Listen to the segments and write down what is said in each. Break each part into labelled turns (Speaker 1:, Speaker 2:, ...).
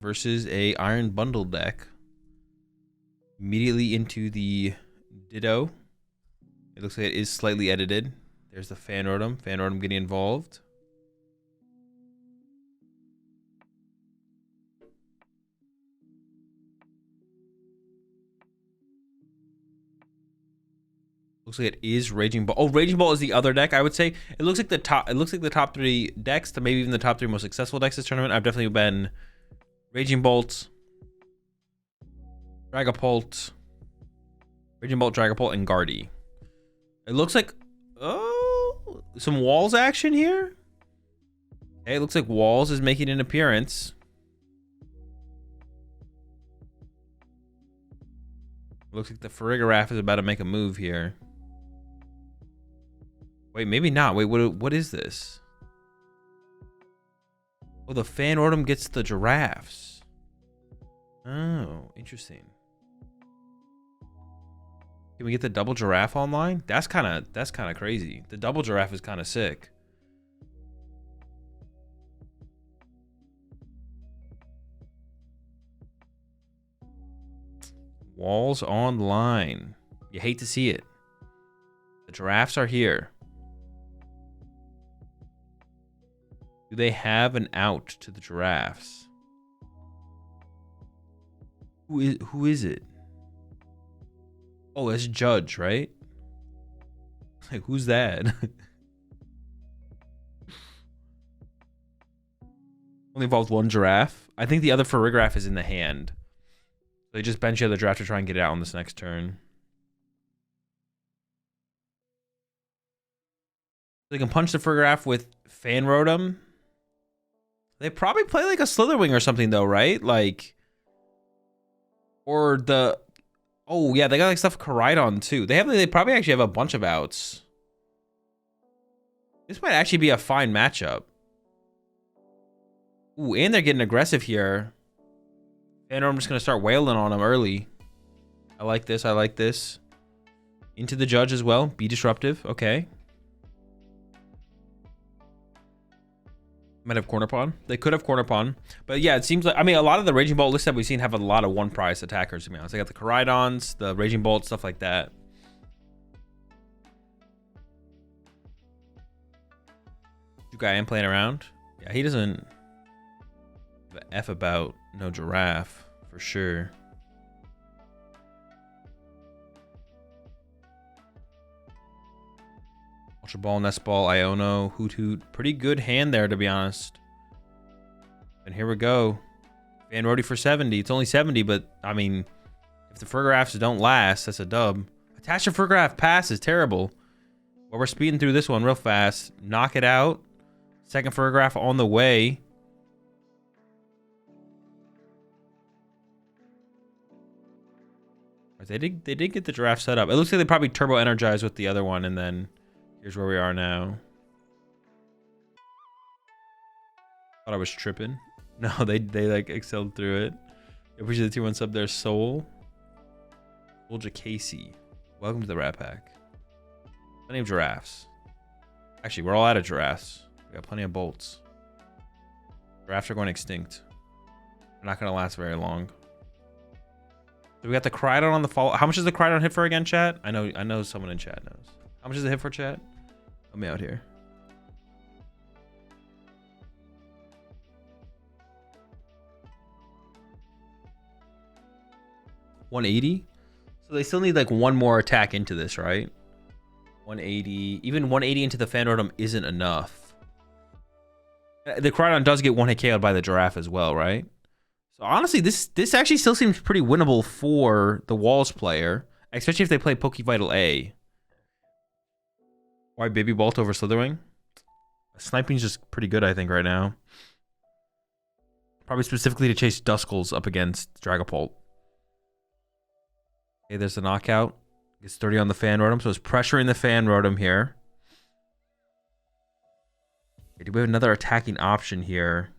Speaker 1: versus a Iron Bundle deck. Immediately into the Ditto. It looks like it is slightly edited. There's the Fan Rotom getting involved. Looks like it is Raging Ball. Oh, Raging Ball is the other deck, I would say. It looks like the top 3 decks, to maybe even the top 3 most successful decks this tournament. I've definitely been Raging Bolt, Dragapult, Raging Bolt, Dragapult, and Guardy. It looks like some Walls action here. Okay, it looks like Walls is making an appearance. Looks like the Farigiraf is about to make a move here. Wait, maybe not. Wait, what is this? Oh, the Fan Rotom gets the Giraffes. Oh, interesting. Can we get the double Giraffe online? That's kind of crazy. The double Giraffe is kind of sick. Walls online. You hate to see it. The Giraffes are here. Do they have an out to the Giraffes? Who is it? Oh, that's Judge, right? Like, who's that? Only involved one Giraffe. I think the other Farigiraf is in the hand. They just bench the other Giraffe to try and get it out on this next turn. They can punch the Farigiraf with Fan Rotom. They probably play like a Slitherwing or something though, right? Like, or the, oh yeah, they got like stuff Koraidon too. They probably actually have a bunch of outs. This might actually be a fine matchup. Ooh, and they're getting aggressive here. And I'm just gonna start wailing on them early. I like this. I like this. Into the Judge as well. Be disruptive. Okay. Might have Corner Pawn. They could have Corner Pawn. But yeah, it seems like, I mean, a lot of the Raging Bolt lists that we've seen have a lot of one prize attackers, to be honest. They got the Koraidons, the Raging Bolt, stuff like that. You guy am playing around. Yeah, he doesn't give a F about no Giraffe, for sure. Ultra Ball, Nest Ball, Iono, Hoot Hoot. Pretty good hand there, to be honest. And here we go. Fan Rody for 70. It's only 70, but I mean, if the Farigirafs don't last, that's a dub. Attach a Farigiraf pass is terrible. Well, we're speeding through this one real fast. Knock it out. Second Farigiraf on the way. They did get the Giraffe set up. It looks like they probably turbo energized with the other one, and then here's where we are now. Thought I was tripping. No, they like excelled through it. Appreciate the 2-1 sub there, Soul. AzulGG. Welcome to the Rat Pack. Plenty of Giraffes. Actually, we're all out of Giraffes. We got plenty of Bolts. Giraffes are going extinct. They're not going to last very long. So we got the Koraidon on the follow. How much does the Koraidon hit for again, chat? I know someone in chat knows. How much does it hit for, chat? Help me out here. $180. So they still need like one more attack into this, right? 180. Even 180 into the Fan Rotom isn't enough. The Koraidon does get one hit KO'd by the Giraffe as well, right? So honestly, this actually still seems pretty winnable for the Walls player, especially if they play Pokevital A. Why Baby Bolt over Slitherwing? Sniping's just pretty good, I think, right now. Probably specifically to chase Duskulls up against Dragapult. Okay, there's the knockout. Gets 30 on the Fan Rotom, so it's pressuring the Fan Rotom here. Okay, do we have another attacking option here?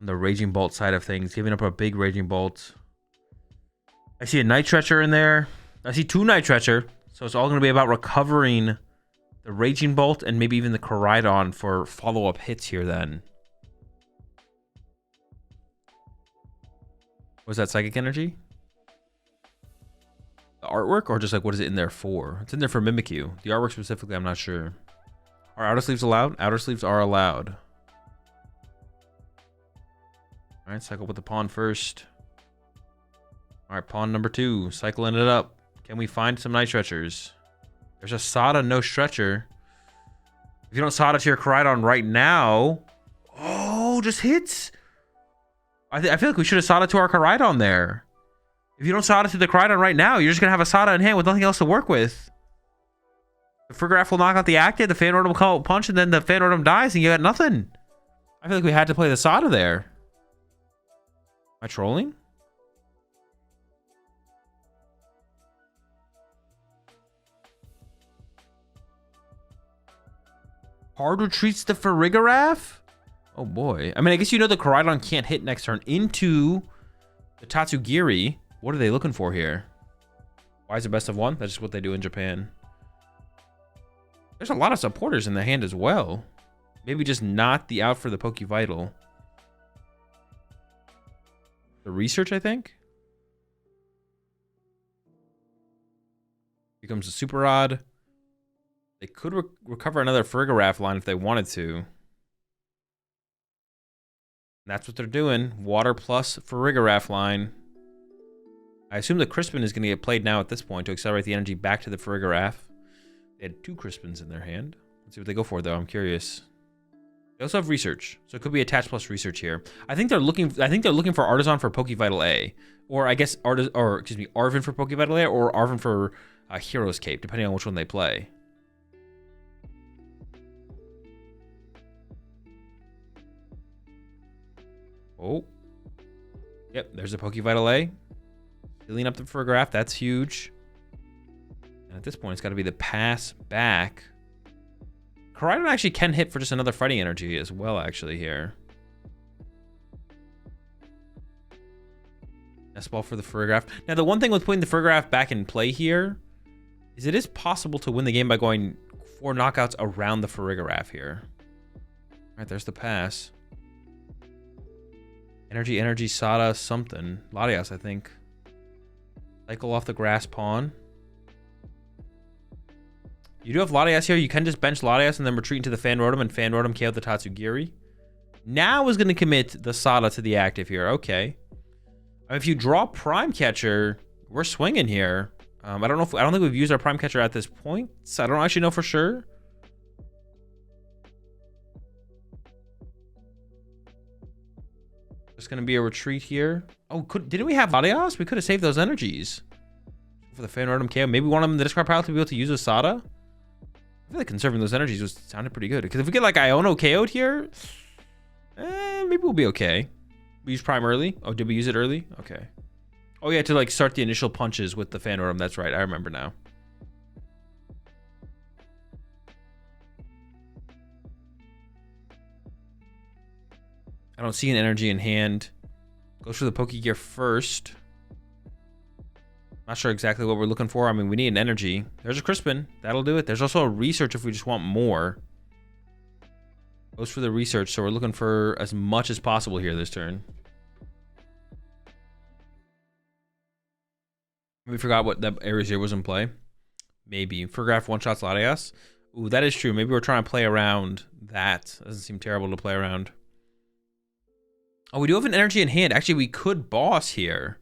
Speaker 1: On the Raging Bolt side of things, giving up a big Raging Bolt. I see a Night Treacher in there. I see 2 Night Treacher. So it's all going to be about recovering the Raging Bolt and maybe even the Koraidon for follow-up hits here then. Was that psychic energy? The artwork, or just like what is it in there for? It's in there for Mimikyu. The artwork specifically, I'm not sure. Are outer sleeves allowed? Outer sleeves are allowed. All right, cycle with the pawn first. All right, pawn number 2, cycling it up. Can we find some night stretchers? There's a Sada, no stretcher. If you don't Sada to your Koraidon right now, oh, just hits. I feel like we should have Sada to our Koraidon there. If you don't Sada to the Koraidon right now, you're just gonna have a Sada in hand with nothing else to work with. The Frigoraph will knock out the active, the Fan Rotom will call punch, and then the Fan Rotom dies, and you got nothing. I feel like we had to play the Sada there. Am I trolling? Hard retreats the Frigoraph? Oh boy. I mean, I guess you know the Koraidon can't hit next turn into the Tatsugiri. What are they looking for here? Why is it best of 1? That's just what they do in Japan. There's a lot of supporters in the hand as well. Maybe just not the out for the Pokevital. The research, I think. Here comes the Super Rod. They could recover another Frigoraph line if they wanted to. And that's what they're doing. Water plus Frigoraph line. I assume the Crispin is going to get played now at this point to accelerate the energy back to the Frigoraph. They had 2 Crispins in their hand. Let's see what they go for, though. I'm curious. They also have research, so it could be attached plus research here. I think they're looking for Artisan for Pokevital A, or I guess Arvin for Pokevital A, or Arvin for Hero's Cape, depending on which one they play. Oh, yep. There's a Pokevital A. Healing up the Frigoraph. That's huge. And at this point, it's got to be the pass back. Koraidon actually can hit for just another fighting energy as well, actually, here. Nest Ball for the Frigoraph. Now, the one thing with putting the Frigoraph back in play here is it is possible to win the game by going 4 knockouts around the Frigoraph here. All right, there's the pass. Energy, Sada, something. Latias, I think. Cycle off the grass pawn. You do have Latias here. You can just bench Latias and then retreat into the Fan Rotom and Fan Rotom KO the Tatsugiri. Now is going to commit the Sada to the active here. Okay. If you draw Prime Catcher, we're swinging here. I don't think we've used our Prime Catcher at this point. So I don't actually know for sure. There's going to be a retreat here. Oh, didn't we have Latias? We could have saved those energies for the Fan Rotom KO. Maybe one of them in the discard pile to be able to use a Sada. I feel like conserving those energies sounded pretty good. Because if we get like Iono KO'd here, maybe we'll be okay. We use Prime early. Oh, did we use it early? Okay. Oh yeah, to like start the initial punches with the Fan Rotom. That's right. I remember now. I don't see an energy in hand. Goes for the Pokegear first. Not sure exactly what we're looking for. I mean, we need an energy. There's a Crispin. That'll do it. There's also a research if we just want more. Goes for the research, so we're looking for as much as possible here this turn. We forgot what that Area 0 was in play. Maybe. Frigoraph one-shots Latias. Ooh, that is true. Maybe we're trying to play around that. Doesn't seem terrible to play around. Oh, we do have an energy in hand. Actually, we could boss here.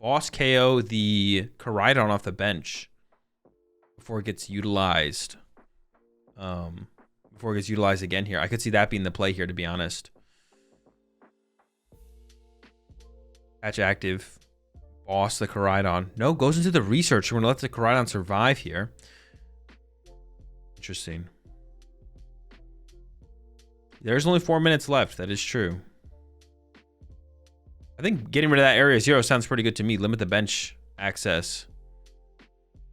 Speaker 1: Boss KO the Koraidon off the bench before it gets utilized. Before it gets utilized again here. I could see that being the play here, to be honest. Patch active. Boss the Koraidon. No, goes into the research. We're going to let the Koraidon survive here. Interesting. There's only 4 minutes left. That is true. I think getting rid of that Area 0 sounds pretty good to me. Limit the bench access.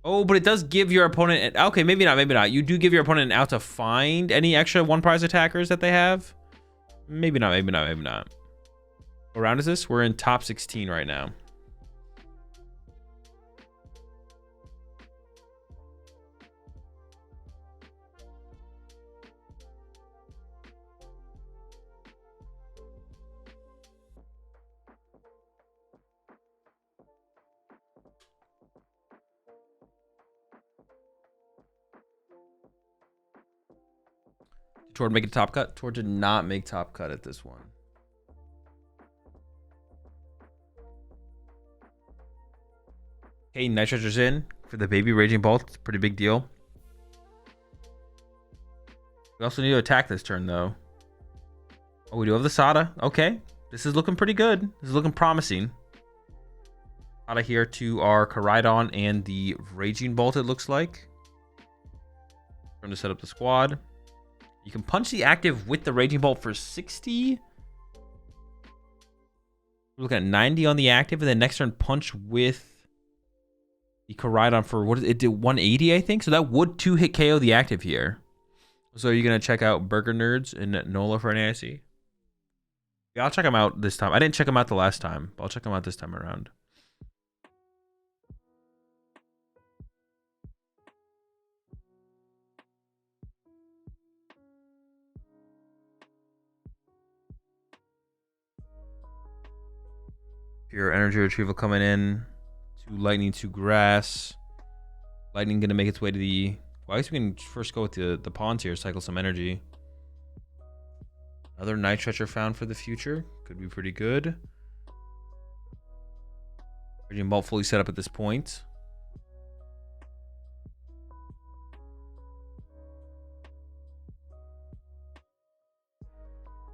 Speaker 1: Oh, but it does give your opponent... Okay, maybe not, maybe not. You do give your opponent an out to find any extra one-prize attackers that they have. Maybe not, maybe not, maybe not. What round is this? We're in top 16 right now. Tor make a top cut? Tor did not make top cut at this one. Okay, Night Treasure's in for the baby Raging Bolt. It's a pretty big deal. We also need to attack this turn, though. Oh, we do have the Sada. Okay. This is looking pretty good. This is looking promising. Sada here to our Koraidon and the Raging Bolt, it looks like. Trying to set up the squad. You can punch the active with the Raging Bolt for 60. We're looking at 90 on the active, and then next turn punch with the Koraidon for what is it? It did 180, I think. So that would 2-hit KO the active here. So are you gonna check out Burger Nerds and Nola for an AIC? Yeah, I'll check them out this time. I didn't check them out the last time, but I'll check them out this time around. Pure energy retrieval coming in. To lightning to grass. Lightning gonna make its way to the. Well, I guess we can first go with the pawns here. Cycle some energy. Another Night Treasure found for the future. Could be pretty good. Raging Bolt fully set up at this point.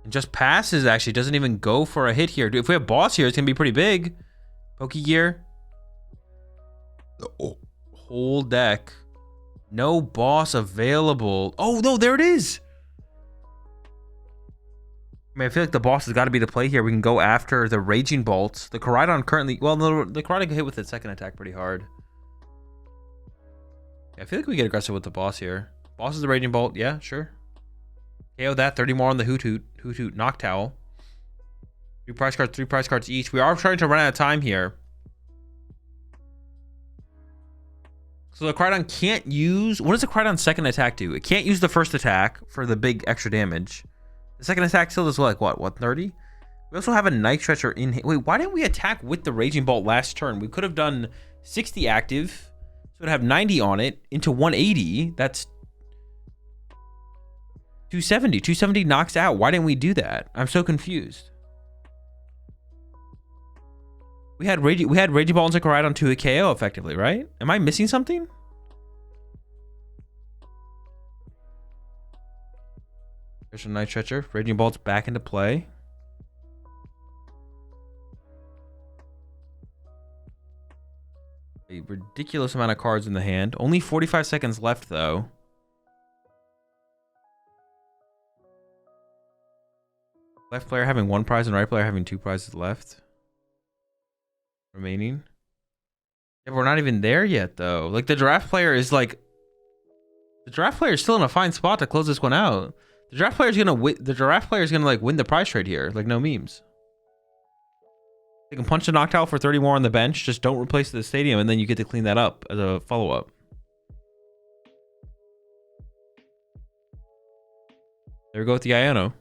Speaker 1: And just passes, actually. Doesn't even go for a hit here. If we have boss here, it's going to be pretty big. Pokegear. Oh, whole deck. No boss available. Oh, no, there it is. I mean, I feel like the boss has got to be the play here. We can go after the Raging Bolt. The Koraidon currently... Well, the Koraidon can hit with its second attack pretty hard. Yeah, I feel like we get aggressive with the boss here. Boss is the Raging Bolt. Yeah, sure. KO that. 30 more on the Hoot Hoot. Hoot Hoot Noctowl. 3 prize cards each. We are trying to run out of time here. So the Koraidon can't use... What does the Koraidon's second attack do? It can't use the first attack for the big extra damage. The second attack still does like what 30? We also have a Night Treasure in. Wait, why didn't we attack with the Raging Bolt last turn? We could have done 60 active, so it'd have 90 on it into 180. That's 270. 270 knocks out. Why didn't we do that? I'm so confused. We had Raging Bolt and Koraidon to a KO effectively, right? Am I missing something? There's a Night Treasure. Raging Bolt's back into play. A ridiculous amount of cards in the hand. Only 45 seconds left, though. Left player having 1 prize and right player having 2 prizes left. Remaining. Yeah, but we're not even there yet, though. Like, the draft player is like... The draft player is still in a fine spot to close this one out. The draft player is gonna win. The draft player is gonna like win the prize trade here. Like, no memes. They can punch the Noctowl for 30 more on the bench. Just don't replace the stadium, and then you get to clean that up as a follow up. There we go with the Iono.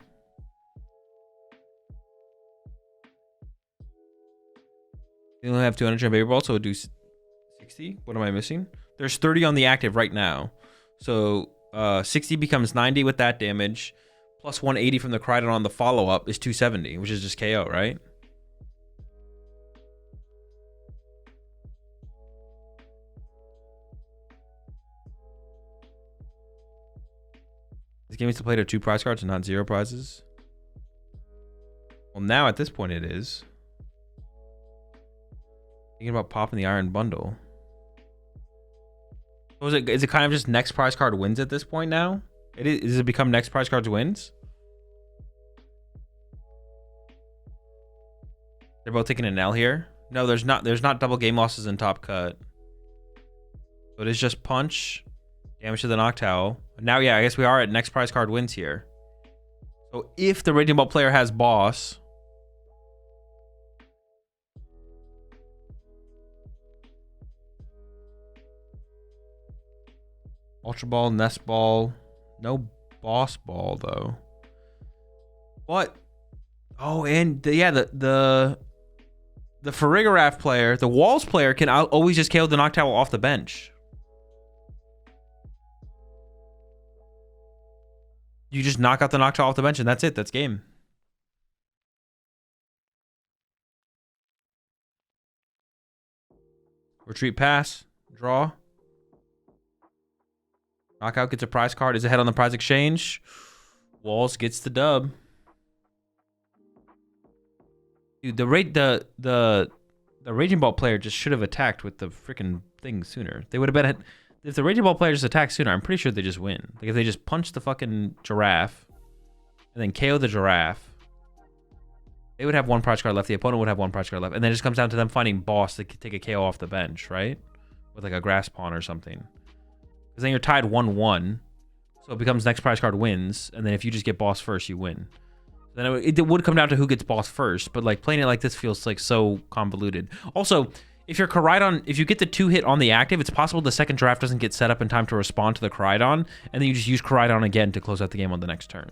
Speaker 1: We only have 200 on Baby Ball, so we'll do 60. What am I missing? There's 30 on the active right now. So 60 becomes 90 with that damage. Plus 180 from the Koraidon on the follow-up is 270, which is just KO, right? This game is to play to 2 prize cards and not 0 prizes. Well, now at this point it is. Thinking about popping the Iron Bundle. So is it kind of just next prize card wins at this point now? Does it become next prize cards wins? They're both taking an L here. No, there's not double game losses in top cut. So it is just punch, damage to the Noctowl. Now, yeah, I guess we are at next prize card wins here. So if the Raging Bolt player has boss, Ultra Ball, Nest Ball, no Boss Ball though. What? Oh, and the Farigiraf player, the Walls player can always just KO the Noctowl off the bench. You just knock out the Noctowl off the bench, and that's it. That's game. Retreat pass. Draw. Knockout gets a prize card. Is ahead on the prize exchange. Walls gets the dub. Dude, the Raging Ball player just should have attacked with the freaking thing sooner. They would have been... If the Raging Ball player just attacked sooner, I'm pretty sure they just win. Like, if they just punch the fucking giraffe and then KO the giraffe, they would have one prize card left. The opponent would have one prize card left. And then it just comes down to them finding boss to take a KO off the bench, right? With, like, a grass pawn or something. Because then you're tied 1-1. So it becomes next prize card wins. And then if you just get boss first, you win. Then it would come down to who gets boss first. But, like, playing it like this feels, like, so convoluted. Also... If your Koraidon, if you get the 2-hit on the active, it's possible the second giraffe doesn't get set up in time to respond to the Koraidon, and then you just use Koraidon again to close out the game on the next turn.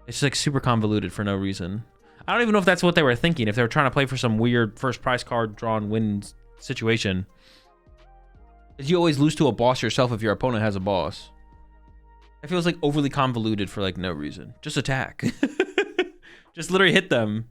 Speaker 1: It's just like super convoluted for no reason. I don't even know if that's what they were thinking, if they were trying to play for some weird first prize card draw and win situation. Because you always lose to a boss yourself if your opponent has a boss. It feels like overly convoluted for like no reason. Just attack. Just literally hit them.